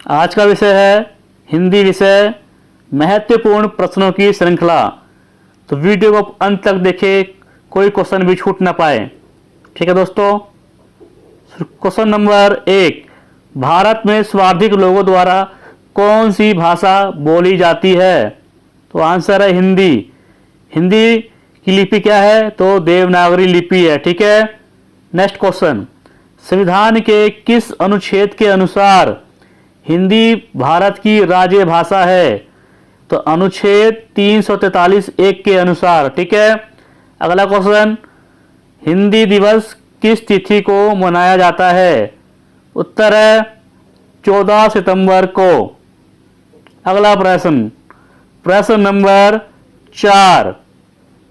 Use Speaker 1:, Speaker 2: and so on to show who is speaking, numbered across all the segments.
Speaker 1: आज का विषय है हिंदी विषय, महत्वपूर्ण प्रश्नों की श्रृंखला। तो वीडियो को अंत तक देखें, कोई क्वेश्चन भी छूट ना पाए। ठीक है दोस्तों। क्वेश्चन नंबर 1, भारत में सर्वाधिक लोगों द्वारा कौन सी भाषा बोली जाती है? तो आंसर है हिंदी। हिंदी की लिपि क्या है? तो देवनागरी लिपि है। ठीक है। नेक्स्ट क्वेश्चन, संविधान के किस अनुच्छेद के अनुसार हिंदी भारत की राज्य भाषा है? तो अनुच्छेद 343(1) के अनुसार। ठीक है। अगला क्वेश्चन, हिंदी दिवस किस तिथि को मनाया जाता है? उत्तर है 14 सितंबर को। अगला प्रश्न, प्रश्न नंबर 4,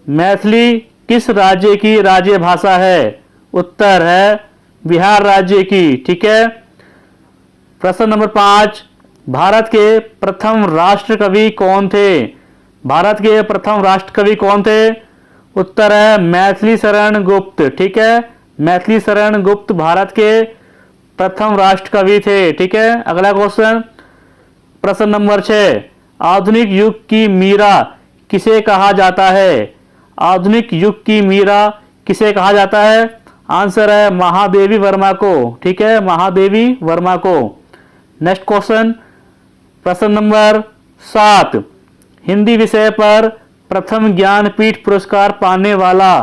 Speaker 1: मैथिली किस राज्य की राज्य भाषा है? उत्तर है बिहार राज्य की। ठीक है। प्रश्न नंबर 5, भारत के प्रथम राष्ट्रकवि कौन थे? भारत के प्रथम राष्ट्रकवि कौन थे? उत्तर है मैथिली शरण गुप्त। ठीक है। मैथिली शरण गुप्त भारत के प्रथम राष्ट्रकवि थे। ठीक है। अगला क्वेश्चन, प्रश्न नंबर 6, आधुनिक युग की मीरा किसे कहा जाता है? आधुनिक युग की मीरा किसे कहा जाता है? आंसर है महादेवी वर्मा को। ठीक है, महादेवी वर्मा को। नेक्स्ट क्वेश्चन, प्रश्न नंबर 7, हिंदी विषय पर प्रथम ज्ञानपीठ पुरस्कार पाने वाला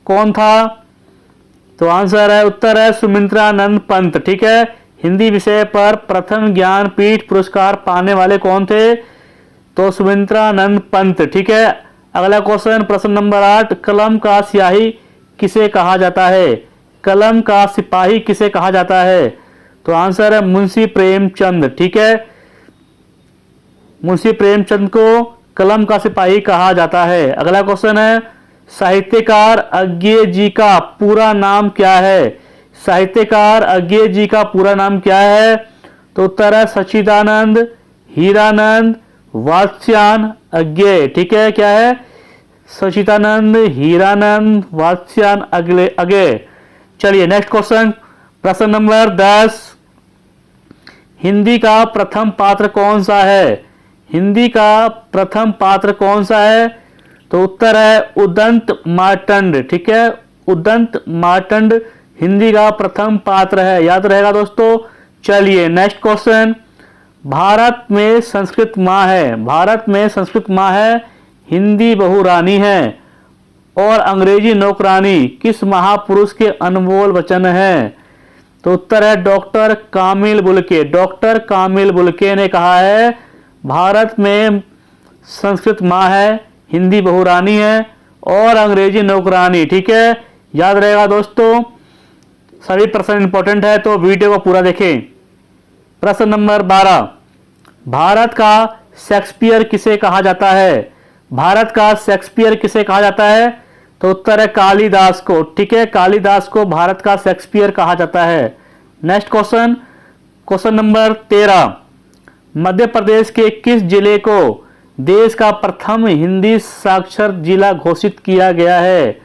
Speaker 1: कौन था? तो आंसर है, उत्तर है सुमित्रानंद पंत। ठीक है। हिंदी विषय पर प्रथम ज्ञानपीठ पुरस्कार पाने वाले कौन थे? तो सुमित्रानंद पंत। ठीक है। अगला क्वेश्चन, प्रश्न नंबर 8, कलम का स्याही किसे कहा जाता है? कलम का सिपाही किसे कहा जाता है? तो आंसर है मुंशी प्रेमचंद। ठीक है। मुंशी प्रेमचंद को कलम का सिपाही कहा जाता है। अगला क्वेश्चन है, साहित्यकार अज्ञे जी का पूरा नाम क्या है? साहित्यकार अज्ञे जी का पूरा नाम क्या है? तो उत्तर है सच्चिदानंद हीरानंद वात्स्यायन अज्ञे। ठीक है। क्या है? सच्चिदानंद हीरानंद वात्स्यायन अज्ञे। चलिए नेक्स्ट क्वेश्चन, प्रश्न नंबर 10, हिंदी का प्रथम पात्र कौन सा है? हिंदी का प्रथम पात्र कौन सा है? तो उत्तर है उदंत मार्तंड। ठीक है। उदंत मार्तंड हिंदी का प्रथम पात्र है। याद रहेगा दोस्तों। चलिए नेक्स्ट क्वेश्चन, भारत में संस्कृत माँ है। भारत में संस्कृत माँ है, हिंदी बहुरानी है और अंग्रेजी नौकरानी किस महापुरुष के अनमोल वचन है? तो उत्तर है डॉक्टर कामिल बुल्के। डॉक्टर कामिल बुल्के ने कहा है भारत में संस्कृत माँ है, हिंदी बहुरानी है और अंग्रेजी नौकरानी। ठीक है। याद रहेगा दोस्तों। सभी प्रश्न इंपॉर्टेंट है तो वीडियो को पूरा देखें। प्रश्न नंबर 12, भारत का शेक्सपियर किसे कहा जाता है? भारत का शेक्सपियर किसे कहा जाता है? तो उत्तर है कालिदास को। ठीक है। कालिदास को भारत का शेक्सपियर कहा जाता है। Next question, question number 13, Madhya Pradesh के किस जिले को देश का प्रथम हिंदी साक्षर जिला घोषित किया गया है?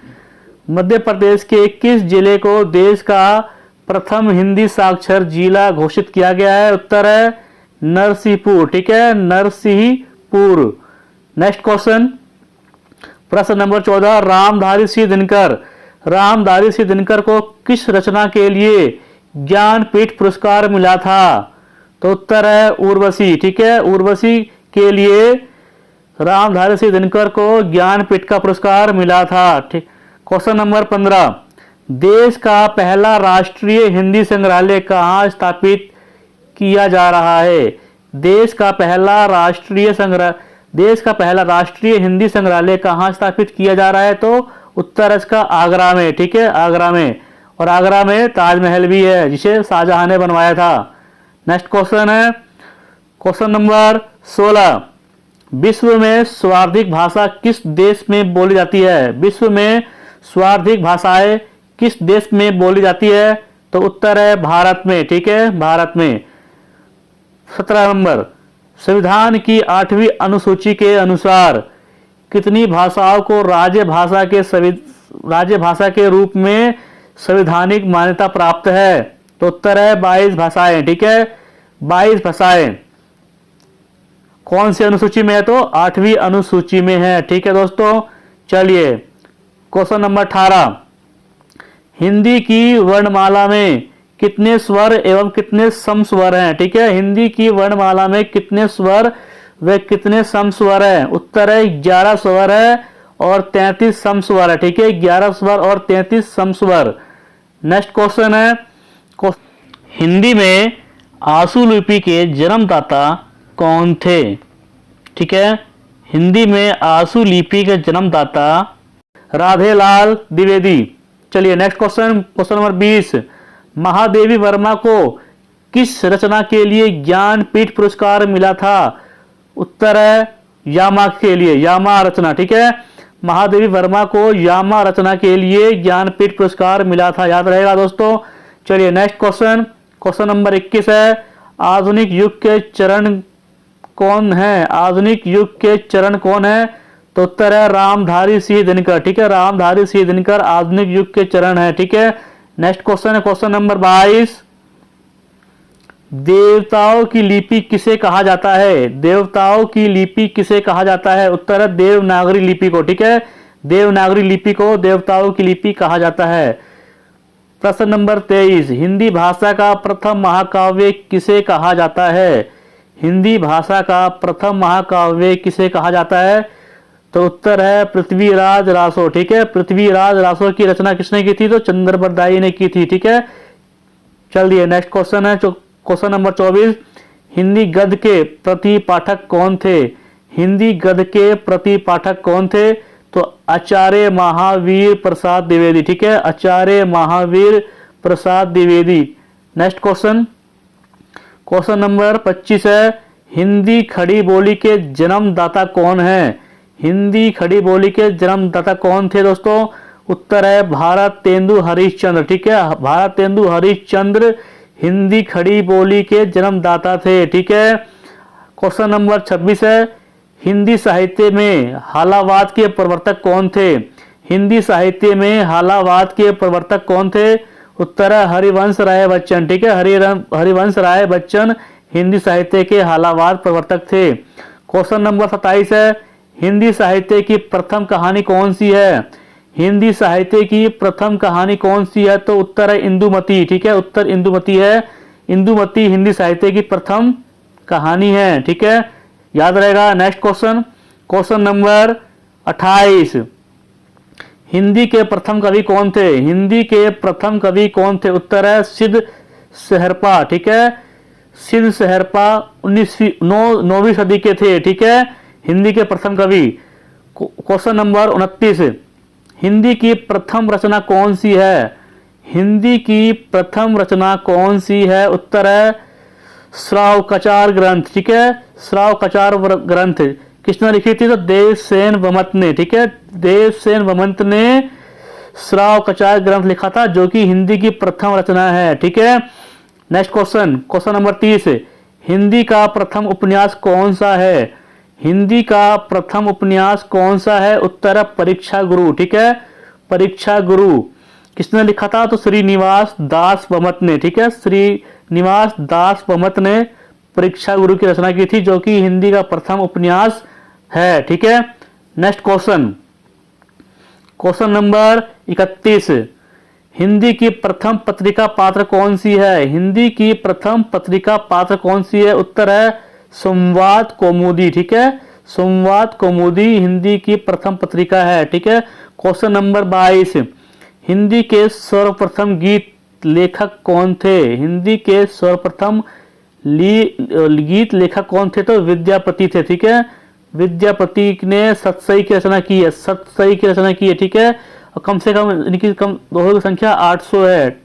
Speaker 1: मध्य प्रदेश के किस जिले को देश का प्रथम हिंदी साक्षर जिला घोषित किया गया है? उत्तर है नरसिंहपुर। ठीक है। नरसिंहपुर। नेक्स्ट क्वेश्चन, प्रश्न नंबर 14, रामधारी सिंह दिनकर। रामधारी सिंह दिनकर को किस रचना के लिए ज्ञानपीठ पुरस्कार मिला था? तो उत्तर है उर्वशी। ठीक है। उर्वशी के लिए रामधारी सिंह दिनकर को ज्ञानपीठ का पुरस्कार मिला था। ठीक। क्वेश्चन नंबर 15, देश का पहला राष्ट्रीय हिंदी संग्रहालय कहाँ स्थापित किया जा रहा है? देश का पहला राष्ट्रीय हिंदी संग्रहालय कहाँ स्थापित किया जा रहा है? तो उत्तर है इसका आगरा में। ठीक है। आगरा में। और आगरा में ताजमहल भी है जिसे शाहजहां ने बनवाया था। नेक्स्ट क्वेश्चन है, क्वेश्चन नंबर 16, विश्व में सर्वाधिक भाषा किस देश में बोली जाती है? विश्व में सर्वाधिक भाषाएं किस देश में बोली जाती है? तो उत्तर है भारत में। ठीक है। भारत में। 17 नंबर, संविधान की 8वीं अनुसूची के अनुसार कितनी भाषाओं को राज्य भाषा के रूप में संवैधानिक मान्यता प्राप्त है? तो उत्तर है 22 भाषाएं। ठीक है। 22 भाषाएं कौन सी अनुसूची में है? तो 8वीं अनुसूची में है। ठीक है दोस्तों, चलिए क्वेश्चन नंबर 18, हिंदी की वर्णमाला में कितने स्वर एवं कितने समस्वर हैं? ठीक है, हिंदी की वर्णमाला में कितने स्वर व कितने समस्वर हैं? उत्तर है 11 स्वर है और 33 समस्वर है। ठीक है, 11 स्वर और 33 समस्वर। नेक्स्ट क्वेश्चन है, हिंदी में आशु लिपि के जन्मदाता कौन थे? ठीक है, हिंदी में आशु लिपि के जन्मदाता राधेलाल द्विवेदी। चलिए next question, question number 20, Mahadevi Verma को किस रचना के लिए ज्ञानपीठ पुरस्कार मिला था? उत्तर है यामा के लिए, यामा रचना। ठीक है, महादेवी वर्मा को यामा रचना के लिए ज्ञानपीठ पुरस्कार मिला था, याद रहेगा दोस्तों। चलिए नेक्स्ट क्वेश्चन, क्वेश्चन नंबर 21 है, आधुनिक युग के चरण कौन है? आधुनिक युग के चरण कौन है? तो उत्तर है रामधारी सिंह दिनकर। ठीक है, रामधारी सिंह दिनकर आधुनिक युग के चरण है। ठीक है, नेक्स्ट क्वेश्चन है क्वेश्चन नंबर 22, देवताओं की लिपि किसे कहा जाता है? देवताओं की लिपि किसे कहा जाता है? उत्तर है देवनागरी लिपि को। ठीक है, देवनागरी लिपि को देवताओं की लिपि कहा जाता है। प्रश्न नंबर 23, हिंदी भाषा का प्रथम महाकाव्य किसे कहा जाता है? हिंदी भाषा का प्रथम महाकाव्य किसे कहा जाता है? तो उत्तर है पृथ्वीराज रासो। ठीक है, पृथ्वीराज रासो की रचना किसने की थी? तो चंद्रबरदाई ने की थी। ठीक है, चलिए नेक्स्ट क्वेश्चन है क्वेश्चन नंबर 24, हिंदी गद्य के प्रतिपाठक कौन थे? हिंदी गद्य के प्रतिपाठक कौन थे? तो आचार्य महावीर प्रसाद द्विवेदी। ठीक है, Acharya Mahavir Prasad Dwivedi. Next question, question number 25 है, हिंदी खड़ी बोली के जन्मदाता कौन है? हिंदी खड़ी बोली के जन्मदाता कौन थे दोस्तों? उत्तर है भारतेंदु हरिश्चंद्र। ठीक है, भारतेंदु हरिश्चंद्र हिंदी खड़ी बोली के जन्मदाता थे। ठीक है, क्वेश्चन नंबर 26 है, हिंदी साहित्य में हालावाद के प्रवर्तक कौन थे? हिंदी साहित्य में हालावाद के प्रवर्तक कौन थे? उत्तर है हरिवंश राय बच्चन। ठीक है, हरिवंश राय बच्चन हिंदी साहित्य के हालावाद प्रवर्तक थे। क्वेश्चन नंबर 27 है, हिंदी साहित्य की प्रथम कहानी कौन सी है? हिंदी साहित्य की प्रथम कहानी कौन सी है? तो उत्तर है इंदुमती। ठीक है, उत्तर इंदुमती है। इंदुमती हिंदी साहित्य की प्रथम कहानी है। ठीक है, याद रहेगा। Next question, question number 28, Hindi के प्रथम कवि कौन थे? हिंदी के प्रथम कवि कौन थे? उत्तर है सिद्ध सहरपा। ठीक है, सिद्ध सहरपा 9वीं सदी के थे। ठीक है, हिंदी के प्रथम कवि। क्वेश्चन नंबर 29, हिंदी की प्रथम रचना कौन सी है? हिंदी की प्रथम रचना कौन सी है? उत्तर है श्रावकाचार ग्रंथ। ठीक है, श्रावकाचार ग्रंथ किसने लिखी थी? तो देवसेन वमत ने। ठीक है, देवसेन वमत ने श्रावकाचार ग्रंथ लिखा था, जो कि हिंदी की प्रथम रचना है। ठीक है, next question, question number 30, Hindi का प्रथम उपन्यास कौन सा है? हिंदी का प्रथम उपन्यास कौन सा है? उत्तर है परीक्षा गुरु। ठीक है, परीक्षा गुरु किसने लिखा था? तो श्रीनिवास दास वमत ने। ठीक है, श्रीनिवास दास वमत ने परीक्षा गुरु की रचना की थी, जो कि हिंदी का प्रथम उपन्यास है। ठीक है, next question, question number 31, Hindi की प्रथम पत्रिका पात्र कौन सी है? हिंदी की प्रथम पत्रिका पात्र कौन सी है? उत्तर है संवाद कौमुदी। ठीक है, संवाद कौमुदी हिंदी की प्रथम पत्रिका है। ठीक है, क्वेश्चन नंबर 22, हिंदी के सर्वप्रथम गीत लेखक कौन थे? हिंदी के सर्वप्रथम गीत लेखक कौन थे? तो विद्यापति थे। ठीक है, विद्यापति ने सतसई की रचना की है। सतसई की रचना की है। ठीक है, और कम से कम इनकी दोहों की संख्या 800 है।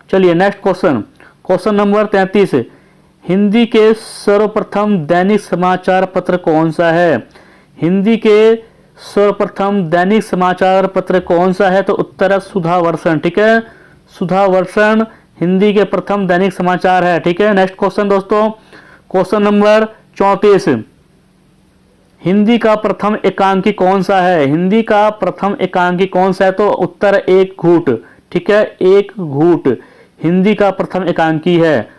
Speaker 1: चलिए next question, question number 33, Hindi के सर्वप्रथम दैनिक समाचार पत्र कौन सा है? हिंदी के सर्वप्रथम दैनिक समाचार पत्र कौन सा है? तो उत्तर है सुधावर्षण। ठीक है, सुधावर्षण हिंदी के प्रथम दैनिक समाचार है। ठीक है, नेक्स्ट क्वेश्चन दोस्तों, क्वेश्चन नंबर 34, हिंदी का प्रथम एकांकी कौन सा है? हिंदी का प्रथम एकांकी कौन सा है? तो उत्तर एक घूट। ठीक है, एक घूट हिंदी का प्रथम एकांकी है।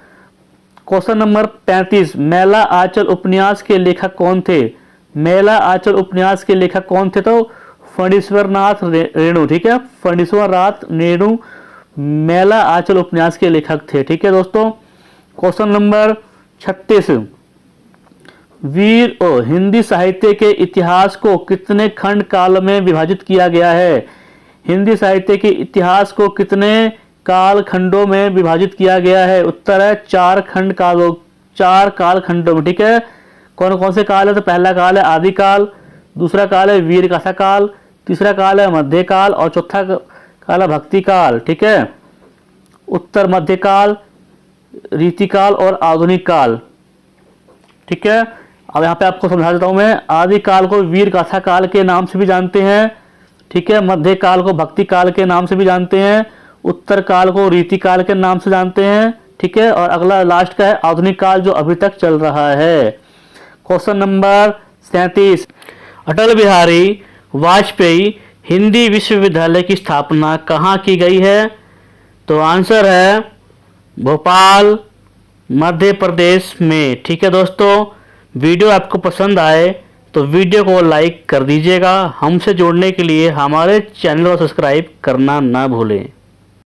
Speaker 1: क्वेश्चन नंबर 35, मेला आंचल उपन्यास के लेखक कौन थे? मेला आंचल उपन्यास के लेखक कौन थे? तो फणीश्वरनाथ रेणु, ठीक है, फणीश्वरनाथ रेणु मेला आंचल उपन्यास के लेखक थे। ठीक है दोस्तों। क्वेश्चन नंबर 36, हिंदी साहित्य के इतिहास को कितने खंड काल में विभाजित किया गया है? हिंदी साहित्य के इतिहास को कितने काल खंडों में विभाजित किया गया है? उत्तर है 4 काल खंडों में। ठीक है, कौन कौन से काल है? तो पहला काल है आदिकाल, दूसरा काल है वीर गाथा काल, तीसरा काल है मध्यकाल और चौथा काल है भक्ति काल। ठीक है, उत्तर मध्यकाल, रीतिकाल और आधुनिक काल। ठीक है, अब यहाँ पे आपको समझा देता हूं मैं। आदिकाल को वीर गाथा काल के नाम से भी जानते हैं। ठीक है, मध्यकाल को भक्ति काल के नाम से भी जानते हैं, उत्तर काल को रीतिकाल के नाम से जानते हैं। ठीक है, और अगला लास्ट का है आधुनिक काल जो अभी तक चल रहा है। क्वेश्चन नंबर 37, अटल बिहारी वाजपेयी हिंदी विश्वविद्यालय की स्थापना कहाँ की गई है? तो आंसर है भोपाल, मध्य प्रदेश में। ठीक है दोस्तों, वीडियो आपको पसंद आए तो वीडियो को लाइक कर दीजिएगा। हमसे जुड़ने के लिए हमारे चैनल को सब्सक्राइब करना ना भूलें।